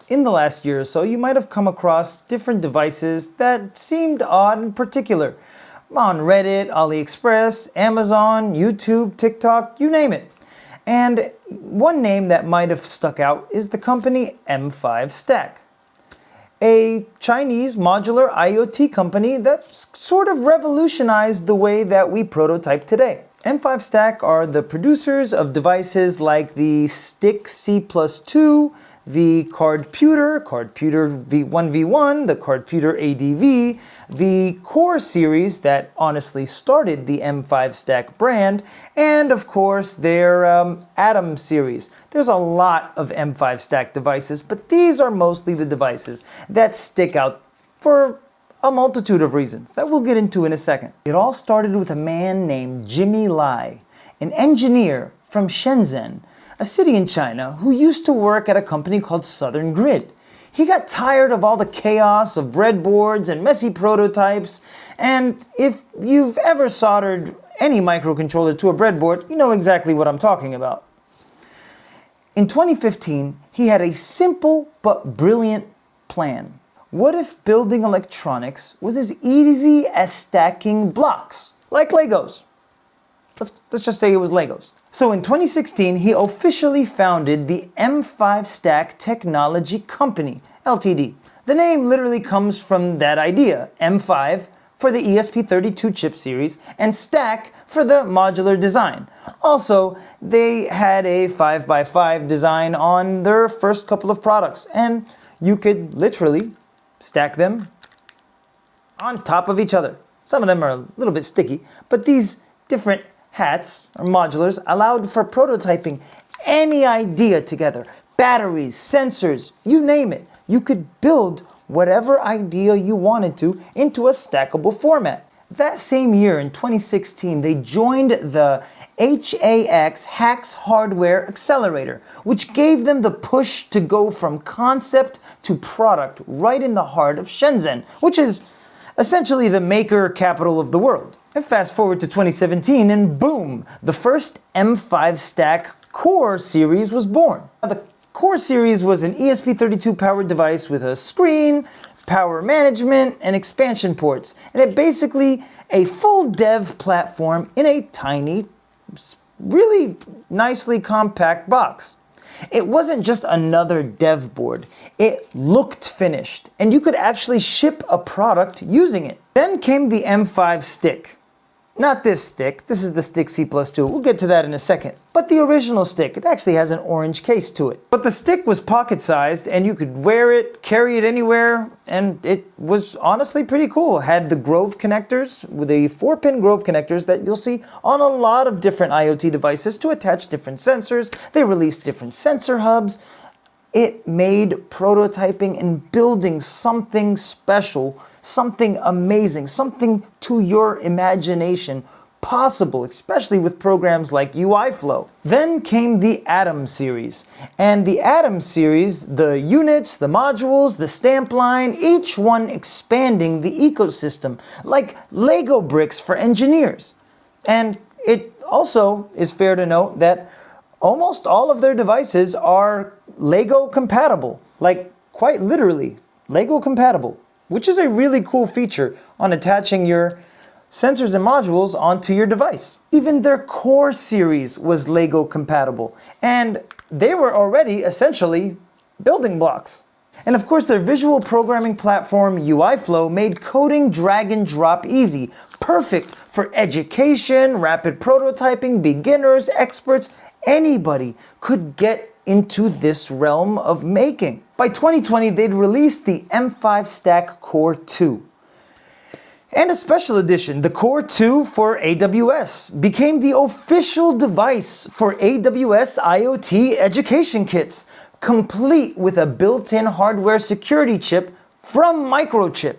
in the last year or so, you might have come across different devices that seemed odd and particular. On Reddit, AliExpress, Amazon, YouTube, TikTok, you name it. And one name that might have stuck out is the company M5stack, a Chinese modular IoT company that sort of revolutionized the way that we prototype today. M5stack are the producers of devices like the Stick C+2, the Cardputer V1V1, the Cardputer ADV, the Core series that honestly started the M5stack brand, and of course their Atom series. There's a lot of M5stack devices, but these are mostly the devices that stick out for a multitude of reasons that we'll get into in a second. It all started with a man named Jimmy Lai, an engineer from Shenzhen, a city in China, who used to work at a company called Southern Grid. He got tired of all the chaos of breadboards and messy prototypes, and if you've ever soldered any microcontroller to a breadboard, you know exactly what I'm talking about. In 2015, he had a simple but brilliant plan. What if building electronics was as easy as stacking blocks, like Legos? Let's just say it was Legos. So in 2016, he officially founded the M5stack Technology Company, Ltd. The name literally comes from that idea, M5 for the ESP32 chip series, and stack for the modular design. Also, they had a 5x5 design on their first couple of products, and you could literally stack them on top of each other. Some of them are a little bit sticky, but these different hats or modulars allowed for prototyping any idea together. Batteries, sensors, you name it. You could build whatever idea you wanted to into a stackable format. That same year in 2016, they joined the HAX Hardware Accelerator, which gave them the push to go from concept to product right in the heart of Shenzhen, which is essentially the maker capital of the world. And fast forward to 2017 and boom, the first M5stack Core series was born. Now, the Core series was an ESP32 powered device with a screen, power management, and expansion ports. And it basically a full dev platform in a tiny, really nicely compact box. It wasn't just another dev board. It looked finished, and you could actually ship a product using it. Then came the M5 stick. Not this stick, this is the Stick C+2, we'll get to that in a second. But the original stick, it actually has an orange case to it. But the stick was pocket-sized and you could wear it, carry it anywhere, and it was honestly pretty cool. It had the Grove connectors, with the 4-pin Grove connectors that you'll see on a lot of different IoT devices to attach different sensors. They released different sensor hubs. It made prototyping and building something special, something amazing, something to your imagination possible, especially with programs like UiFlow. Then came the Atom series. And the Atom series, the units, the modules, the stamp line, each one expanding the ecosystem, like Lego bricks for engineers. And it also is fair to note that almost all of their devices are Lego compatible, like quite literally Lego compatible, which is a really cool feature on attaching your sensors and modules onto your device. Even their Core series was Lego compatible, and they were already essentially building blocks. And of course, their visual programming platform UiFlow made coding drag and drop easy, perfect for education, rapid prototyping, beginners, experts. Anybody could get into this realm of making. By 2020, they'd released the M5stack Core 2. And a special edition, the Core 2 for AWS, became the official device for AWS IoT education kits, complete with a built-in hardware security chip from Microchip.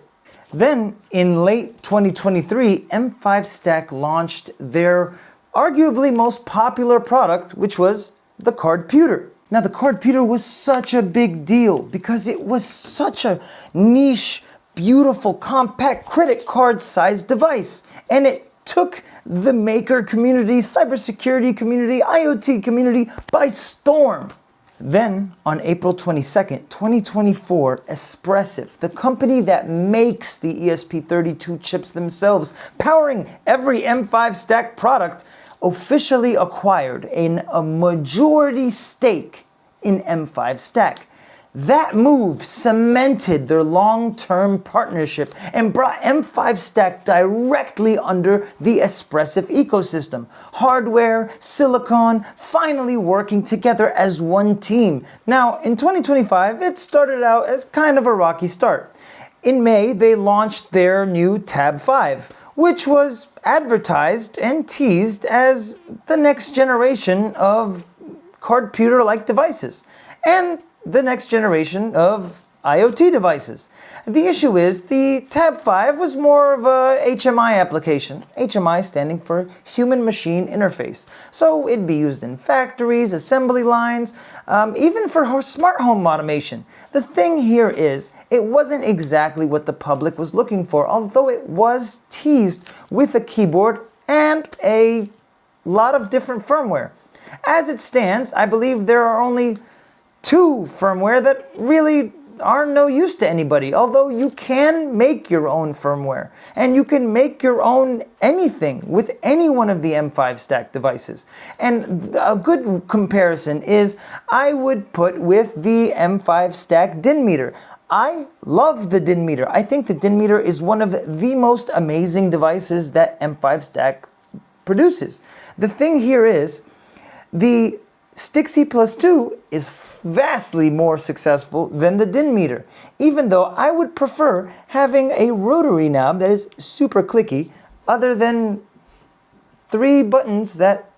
Then, in late 2023, M5stack launched their arguably most popular product, which was the Cardputer. Now, the Cardputer was such a big deal because it was such a niche, beautiful, compact credit card-sized device. And it took the maker community, cybersecurity community, IoT community by storm. Then, on April 22nd, 2024, Espressif, the company that makes the ESP32 chips themselves, powering every M5 stack product, officially acquired a majority stake in M5 stack. That move cemented their long-term partnership and brought M5 stack directly under the Espressif ecosystem. Hardware, silicon, finally working together as one team. Now, in 2025, it started out as kind of a rocky start. In May, they launched their new Tab 5, which was advertised and teased as the next generation of card-pewter-like devices. And the next generation of IoT devices. The issue is the Tab 5 was more of a HMI application, HMI standing for Human Machine Interface. So it'd be used in factories, assembly lines, even for smart home automation. The thing here is, it wasn't exactly what the public was looking for, although it was teased with a keyboard and a lot of different firmware. As it stands, I believe there are only two firmware that really are no use to anybody, although you can make your own firmware and you can make your own anything with any one of the M5 stack devices. And a good comparison is I would put with the M5 stack DIN meter. I love the DIN meter. I think the DIN meter is one of the most amazing devices that M5 stack produces. The thing here is the Stixi Plus 2 is vastly more successful than the DIN meter, even though I would prefer having a rotary knob that is super clicky, other than 3 buttons that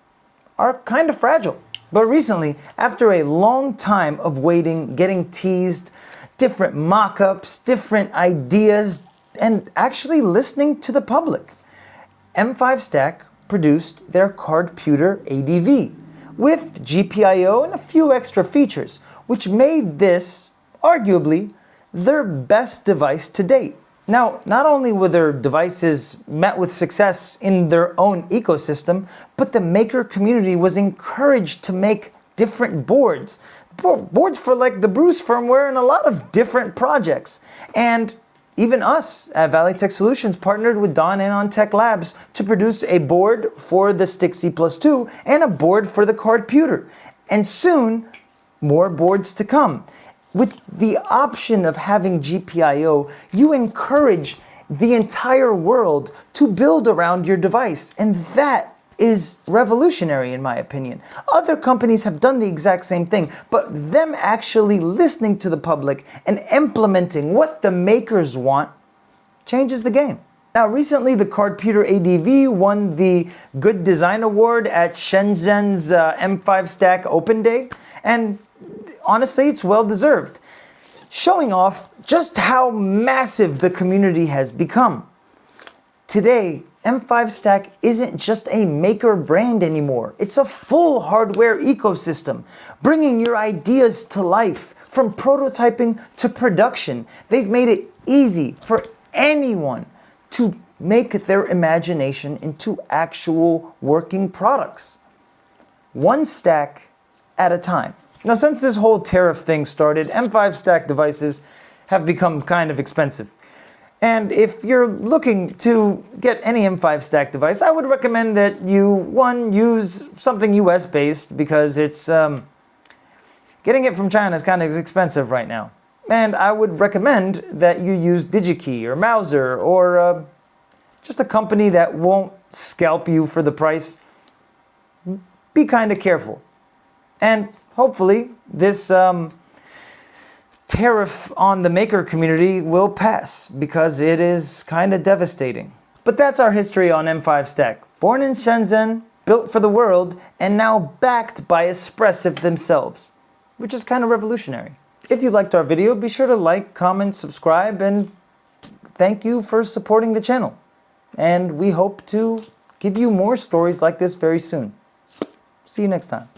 are kind of fragile. But recently, after a long time of waiting, getting teased, different mock-ups, different ideas, and actually listening to the public, M5 Stack produced their card-pewter ADV, with GPIO and a few extra features, which made this, arguably, their best device to date. Now, not only were their devices met with success in their own ecosystem, but the maker community was encouraged to make different boards. Boards for like the Bruce firmware and a lot of different projects. And even us at Valley Tech Solutions partnered with Don and on Tech Labs to produce a board for the Stixi Plus 2 and a board for the card-pewter. And soon, more boards to come. With the option of having GPIO, you encourage the entire world to build around your device. And that is revolutionary in my opinion. Other companies have done the exact same thing, but them actually listening to the public and implementing what the makers want changes the game. Now recently the card-pewter ADV won the Good Design Award at Shenzhen's M5 Stack Open Day, and honestly it's well deserved, showing off just how massive the community has become. Today, M5 Stack isn't just a maker brand anymore. It's a full hardware ecosystem, bringing your ideas to life, from prototyping to production. They've made it easy for anyone to make their imagination into actual working products, one stack at a time. Now, since this whole tariff thing started, M5 Stack devices have become kind of expensive. And if you're looking to get any M5 Stack device, I would recommend that you, one, use something US based, because it's getting it from China is kind of expensive right now. And I would recommend that you use DigiKey or Mouser or just a company that won't scalp you for the price. Be kind of careful. And hopefully this tariff on the maker community will pass, because it is kind of devastating. But that's our history on M5 Stack. Born in Shenzhen, built for the world, and now backed by Espressif themselves, which is kind of revolutionary. If you liked our video, be sure to like, comment, subscribe, and thank you for supporting the channel. And we hope to give you more stories like this very soon. See you next time.